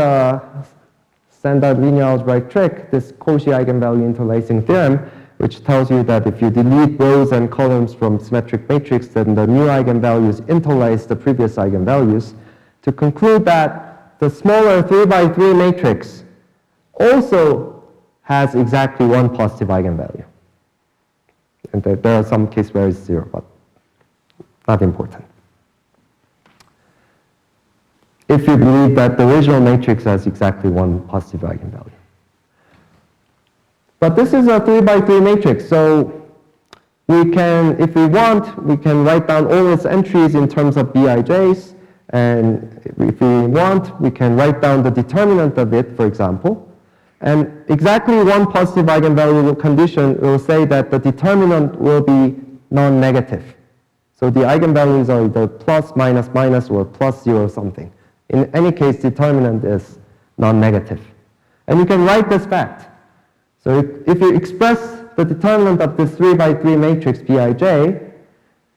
Speaker 2: standard linear algebraic trick, this Cauchy eigenvalue interlacing theorem, which tells you that if you delete rows and columns from symmetric matrix, then the new eigenvalues interlace the previous eigenvalues, to conclude that the smaller 3x3 matrix also has exactly one positive eigenvalue. And there are some cases where it's 0, but not important. If you believe that the original matrix has exactly one positive eigenvalue. But this is a 3 by 3 matrix, so we can, if we want, we can write down all its entries in terms of bij's, and if we want, we can write down the determinant of it, for example. And exactly one positive eigenvalue condition will say that the determinant will be non-negative. So the eigenvalues are either plus, minus, minus, or plus 0 something. In any case, determinant is non-negative. And you can write this fact. So if you express the determinant of this 3 by 3 matrix bij,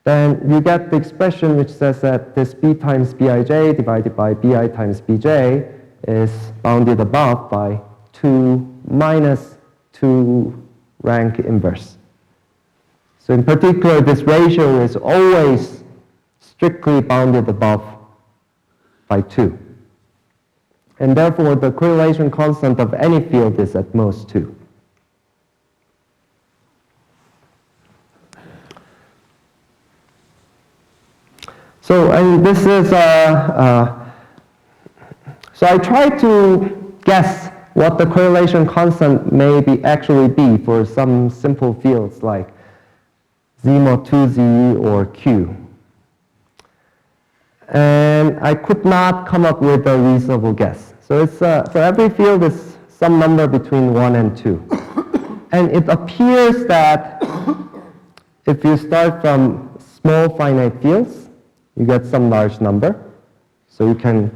Speaker 2: then you get the expression which says that this b times bij divided by bi times bj is bounded above by 2 minus 2 rank inverse. So in particular, this ratio is always strictly bounded above by 2. And therefore, the correlation constant of any field is at most 2. So, and this is, so I try to guess what the correlation constant may actually be for some simple fields like Z mod 2Z or Q. And I could not come up with a reasonable guess. So it's, for every field, it's some number between 1 and 2. And it appears that if you start from small finite fields, you get some large number. So you can,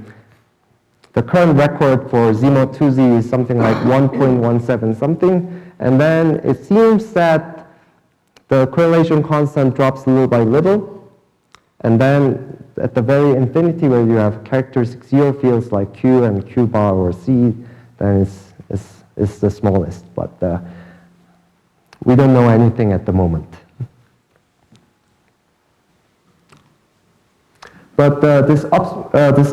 Speaker 2: the current record for Z mod 2Z is something like 1.17 something. And then it seems that the correlation constant drops little by little. And then at the very infinity where you have characteristic zero fields like Q and Q bar or C, then it's the smallest. But we don't know anything at the moment. But this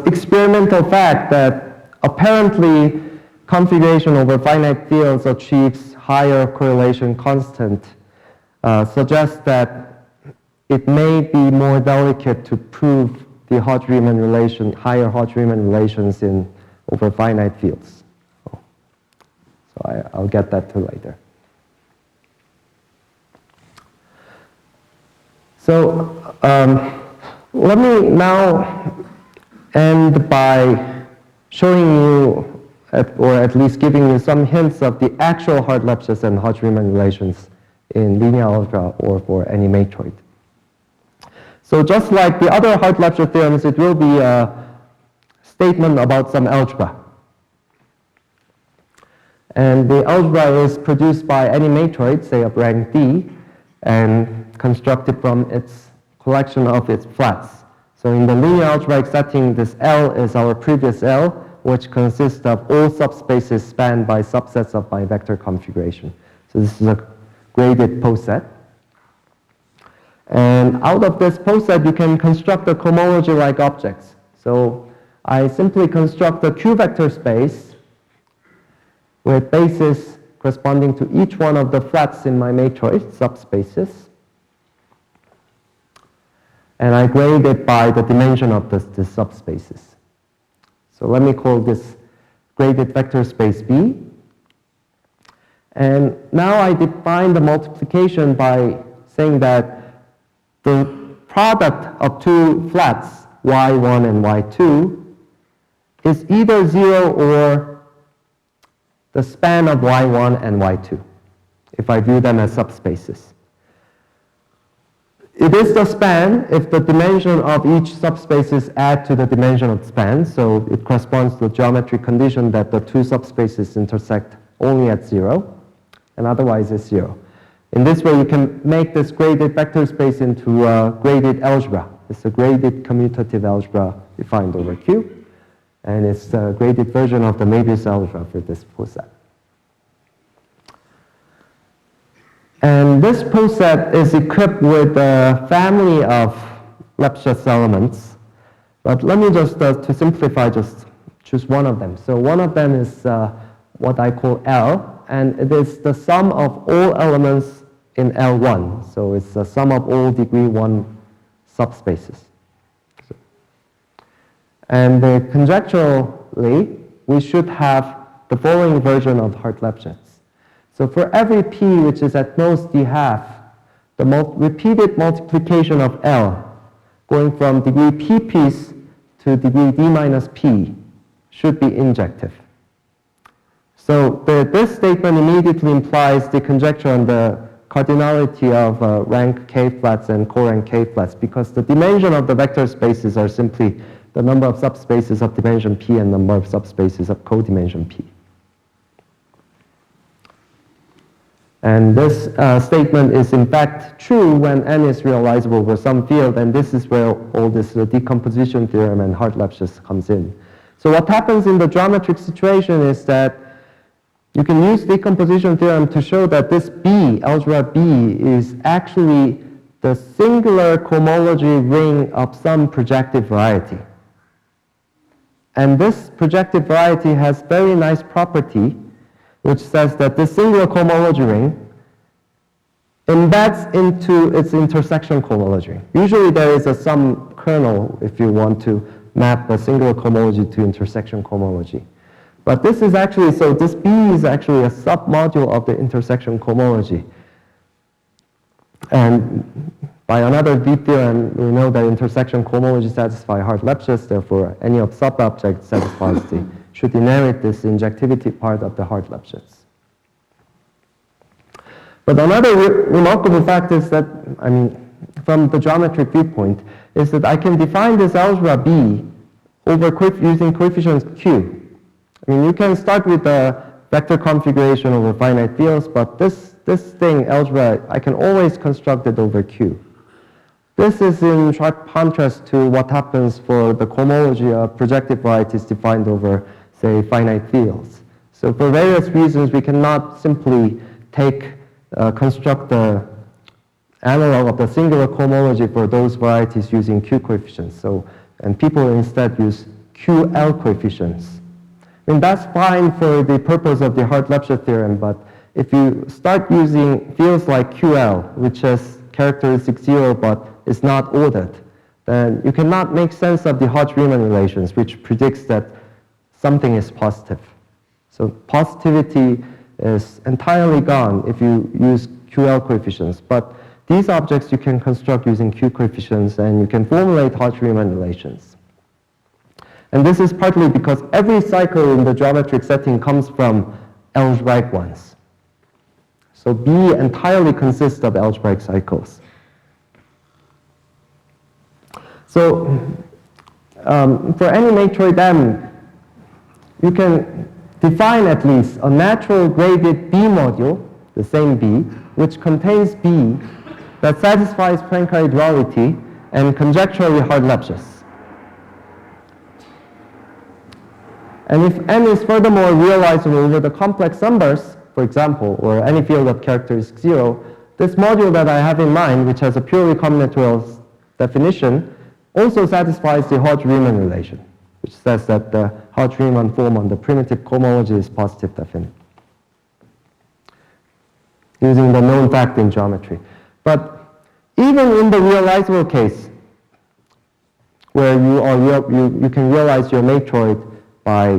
Speaker 2: experimental fact that apparently configuration over finite fields achieves higher correlation constant suggests that it may be more delicate to prove the Hodge-Riemann relation, higher Hodge-Riemann relations in over finite fields. So I'll get that to later. So let me now end by showing you, or at least giving you some hints of the actual Lefschetz and Hodge-Riemann relations in linear algebra or for any matroid. So just like the other Lefschetz theorems, it will be a statement about some algebra. And the algebra is produced by any matroid, say of rank D, and constructed from its collection of its flats. So in the linear algebraic setting, this L is our previous L, which consists of all subspaces spanned by subsets of bivector configuration. So this is a graded poset. And out of this poset, you can construct a cohomology-like objects. So I simply construct a Q-vector space with bases corresponding to each one of the flats in my matroid, subspaces. And I grade it by the dimension of the subspaces. So let me call this graded vector space B. And now I define the multiplication by saying that the product of two flats, y1 and y2, is either 0 or the span of y1 and y2, if I view them as subspaces. It is the span if the dimension of each subspaces add to the dimension of the span, so it corresponds to the geometry condition that the two subspaces intersect only at 0, and otherwise it's 0. In this way, you can make this graded vector space into a graded algebra. It's a graded commutative algebra defined over Q, and it's a graded version of the Möbius algebra for this poset. And this poset is equipped with a family of Lefschetz elements. But let me just, to simplify, just choose one of them. So one of them is what I call L, and it is the sum of all elements in L1. So it's the sum of all degree 1 subspaces. And conjecturally, we should have the following version of Lefschetz. So for every p, which is at most d½ the repeated multiplication of L, going from degree p piece to degree d minus p, should be injective. So this statement immediately implies the conjecture on the cardinality of rank k-flats and co-rank k-flats, because the dimension of the vector spaces are simply the number of subspaces of dimension p and number of subspaces of codimension p. And this statement is in fact true when n is realizable over some field, and this is where all this decomposition theorem and Hodge-Lefschetz comes in. So what happens in the geometric situation is that you can use decomposition theorem to show that this B, algebra B, is actually the singular cohomology ring of some projective variety. And this projective variety has very nice property, which says that this singular cohomology ring embeds into its intersection cohomology ring. Usually there is a some kernel if you want to map a singular cohomology to intersection cohomology. But this is actually, so this B is actually a submodule of the intersection cohomology. And by another V theorem, we know that intersection cohomology satisfies Hodge-Lefschetz, therefore any of sub-object satisfies the, should inherit this injectivity part of the Hodge-Lefschetz. But another remarkable fact is that, I mean, from the geometric viewpoint, is that I can define this algebra B over using coefficients Q. I mean, you can start with the vector configuration over finite fields, but this thing, algebra, I can always construct it over Q. This is in sharp contrast to what happens for the cohomology of projective varieties defined over, say, finite fields. So for various reasons, we cannot simply construct the analog of the singular cohomology for those varieties using Q coefficients. So, and people instead use QL coefficients. I mean, that's fine for the purpose of the Hodge-Lefschetz theorem, but if you start using fields like QL, which has characteristic 0 but is not ordered, then you cannot make sense of the Hodge-Riemann relations, which predicts that something is positive. So positivity is entirely gone if you use QL coefficients, but these objects you can construct using Q coefficients, and you can formulate Hodge-Riemann relations. And this is partly because every cycle in the geometric setting comes from algebraic ones. So B entirely consists of algebraic cycles. So for any matroid M, you can define at least a natural graded B module, the same B, which contains B that satisfies Poincare duality and conjecturally Hodge-Lefschetz. And if n is furthermore realizable over the complex numbers, for example, or any field of characteristic 0, this module that I have in mind, which has a purely combinatorial definition, also satisfies the Hodge-Riemann relation, which says that the Hodge-Riemann form on the primitive cohomology is positive definite, using the known fact in geometry. But even in the realizable case, where you can realize your matroid by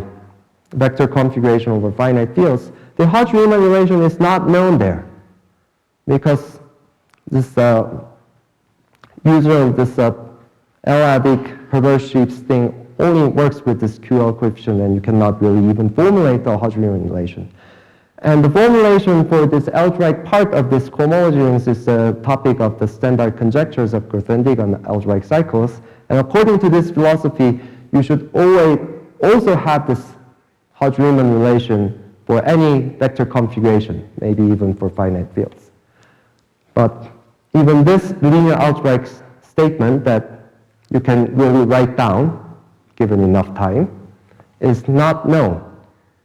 Speaker 2: vector configuration over finite fields, the Hodge-Riemann relation is not known there, because this user of this Arabic perverse shapes thing only works with this QL coefficient, and you cannot really even formulate the Hodge-Riemann relation. And the formulation for this algebraic part of this cohomology rings is the topic of the standard conjectures of Grothendieck on algebraic cycles. And according to this philosophy, you should always also have this Hodge-Riemann relation for any vector configuration, maybe even for finite fields. But even this linear algebraic statement that you can really write down, given enough time, is not known.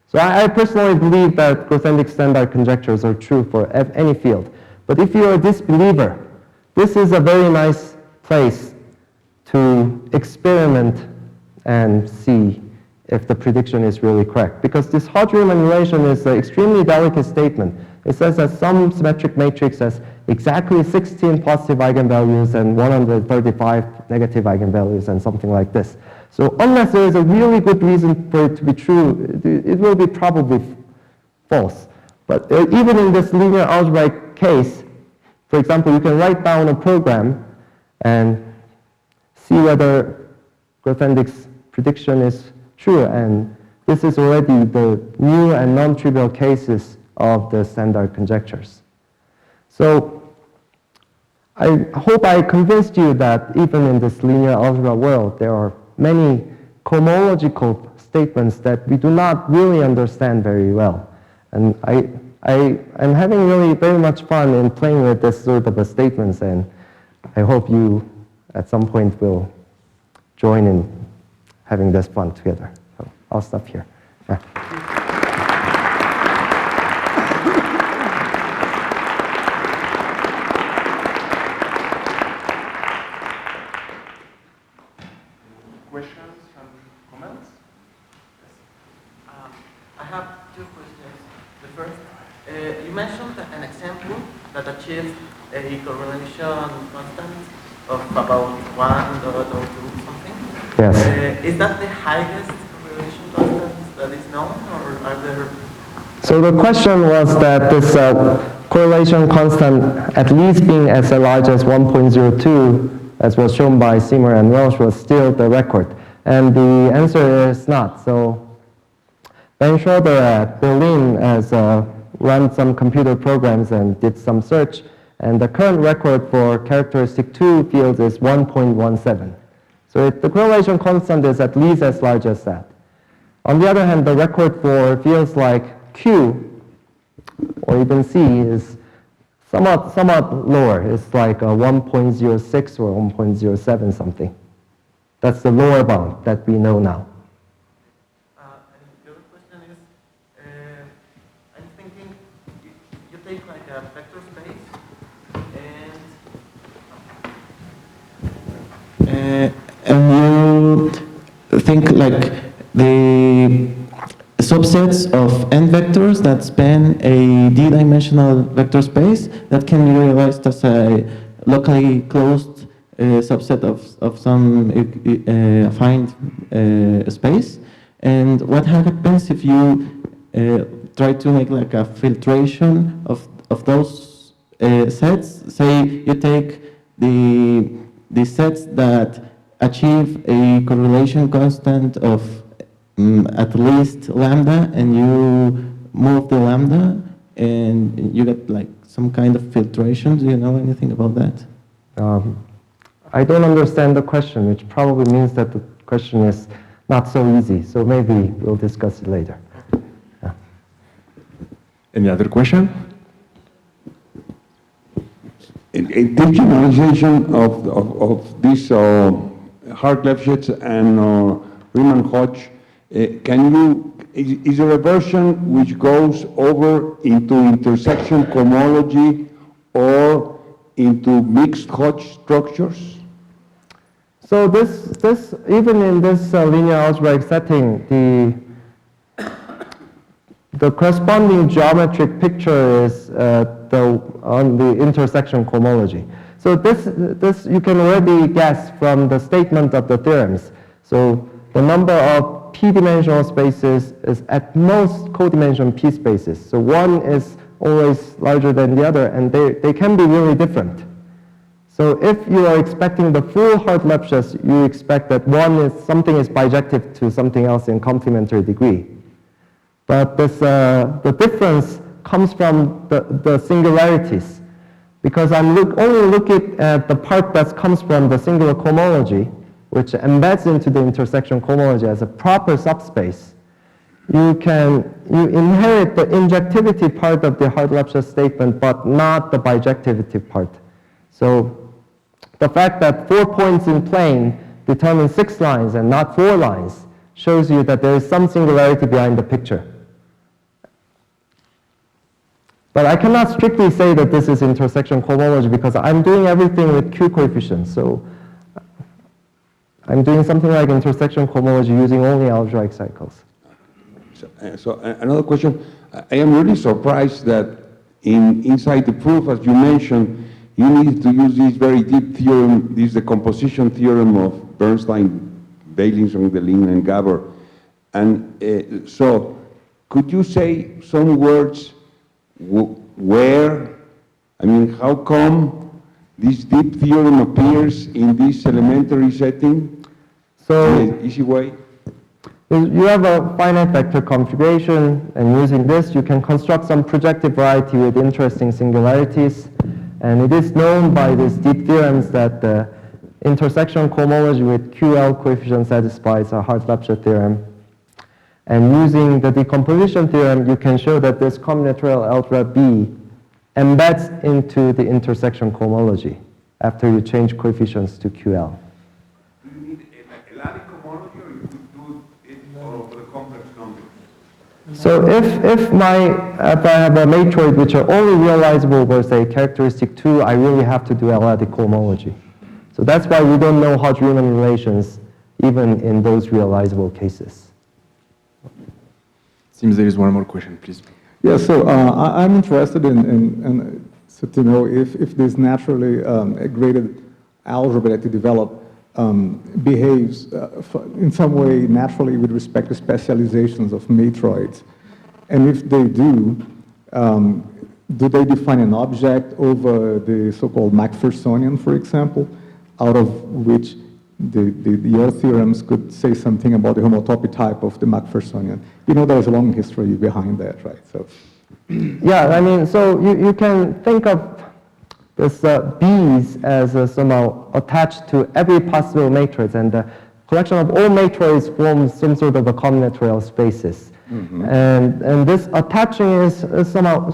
Speaker 2: So I personally believe that Grothendieck standard conjectures are true for any field. But if you're a disbeliever, this is a very nice place to experiment and see if the prediction is really correct. Because this Hodge-Riemann relation is an extremely delicate statement. It says that some symmetric matrix has exactly 16 positive eigenvalues and 135 negative eigenvalues and something like this. So unless there is a really good reason for it to be true, it will be probably false. But even in this linear algebraic case, for example, you can write down a program and see whether Grothendieck's prediction is true, and this is already the new and non-trivial cases of the standard conjectures. So I hope I convinced you that even in this linear algebra world, there are many cohomological statements that we do not really understand very well. And I'm having really very much fun in playing with this sort of statements, and I hope you at some point will join in having this fun together. So I'll stop here. Yeah.
Speaker 1: Questions and comments?
Speaker 5: I have two questions. The first, you mentioned an example that achieves a correlation constant of about 1 or 2 something.
Speaker 2: Yes.
Speaker 5: Is that the highest correlation constant that is known, or are there?
Speaker 2: So the question was that this correlation constant, at least being as large as 1.02, as was shown by Seymour and Welsh, was still the record. And the answer is not. So Ben Schroeder at Berlin has run some computer programs and did some search, and the current record for characteristic 2 fields is 1.17. So the correlation constant is at least as large as that. On the other hand, the record for fields like Q or even C is somewhat lower. It's like 1.06 or 1.07 something. That's the lower bound that we know now.
Speaker 5: And the other question is, I'm thinking you take like a vector space
Speaker 6: and you think like the subsets of n vectors that span a d-dimensional vector space that can be realized as a locally closed subset of some affine space. And what happens if you try to make like a filtration of those sets? Say you take the sets that achieve a correlation constant of at least lambda, and you move the lambda, and you get like some kind of filtration. Do you know anything about that?
Speaker 2: I don't understand the question, which probably means that the question is not so easy. So maybe we'll discuss it later. Yeah.
Speaker 1: Any other question?
Speaker 7: A deep generalization of this hard Lefschetz and Riemann-Hodge, is there a version which goes over into intersection cohomology or into mixed Hodge structures?
Speaker 2: So this even in this linear algebraic setting, the corresponding geometric picture is on the intersection cohomology. So this you can already guess from the statement of the theorems. So the number of p-dimensional spaces is at most codimension p spaces. So one is always larger than the other, and they can be really different. So if you are expecting the full hard Lefschetz, you expect that something is bijective to something else in complementary degree. But the difference comes from the singularities, because I'm only looking at the part that comes from the singular cohomology, which embeds into the intersection cohomology as a proper subspace. You inherit the injectivity part of the hard Lefschetz statement, but not the bijectivity part. So the fact that 4 points in plane determine 6 lines and not 4 lines shows you that there is some singularity behind the picture. But I cannot strictly say that this is intersection cohomology because I'm doing everything with Q coefficients. So I'm doing something like intersection cohomology using only algebraic cycles.
Speaker 7: So another question, I am really surprised that inside the proof, as you mentioned, you need to use this very deep theorem, this is the composition theorem of Bernstein, Beilinson, Delin, and Gabor. And so, could you say some words where, I mean, how come this deep theorem appears in this elementary setting?
Speaker 2: So
Speaker 7: In an easy way?
Speaker 2: you have a finite vector configuration, and using this you can construct some projective variety with interesting singularities. And it is known by these deep theorems that the intersection cohomology with QL coefficient satisfies a Hart-Lefschetz theorem. And using the decomposition theorem, you can show that this combinatorial algebra B embeds into the intersection cohomology after you change coefficients to QL.
Speaker 7: Do you need a ladder cohomology, or you could do it for the complex numbers?
Speaker 2: So if I have a matroid which are only realizable with, say, characteristic 2, I really have to do L-adic cohomology. So that's why we don't know Hodge-Riemann relations even in those realizable cases.
Speaker 1: Seems there is one more question, please.
Speaker 8: Yeah, so I'm interested so to know if this naturally graded algebra that you develop behaves in some way naturally with respect to specializations of matroids. And if they do they define an object over the so-called Macphersonian, for example, out of which your theorems could say something about the homotopy type of the Macphersonian? You know, there's a long history behind that, right? So.
Speaker 2: Yeah, I mean, so you can think of this B's as somehow attached to every possible matrix, and the collection of all matrices forms some sort of a combinatorial spaces. Mm-hmm. And this attaching is somehow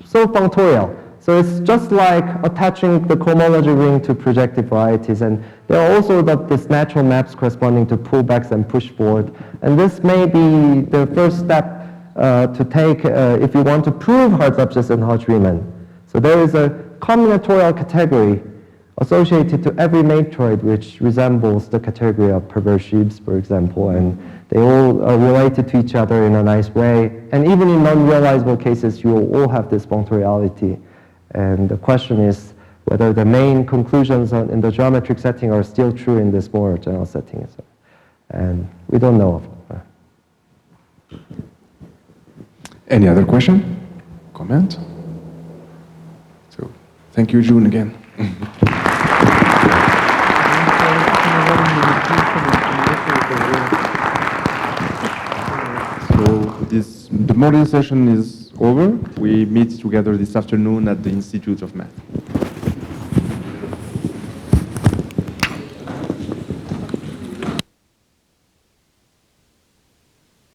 Speaker 2: so functorial. So it's just like attaching the cohomology ring to projective varieties, and there are also this natural maps corresponding to pullbacks and push forward. And this may be the first step to take if you want to prove Hart-Lefschetz and Hodge-Riemann. So there is a combinatorial category associated to every matroid which resembles the category of perverse sheaves, for example, and they all are related to each other in a nice way. And even in non-realizable cases, you will all have this functoriality. And the question is whether the main conclusions in the geometric setting are still true in this more general setting. And we don't know.
Speaker 1: Any other question? Comment? So, thank you, June, again. So, the morning session is over. We meet together this afternoon at the Institute of Math.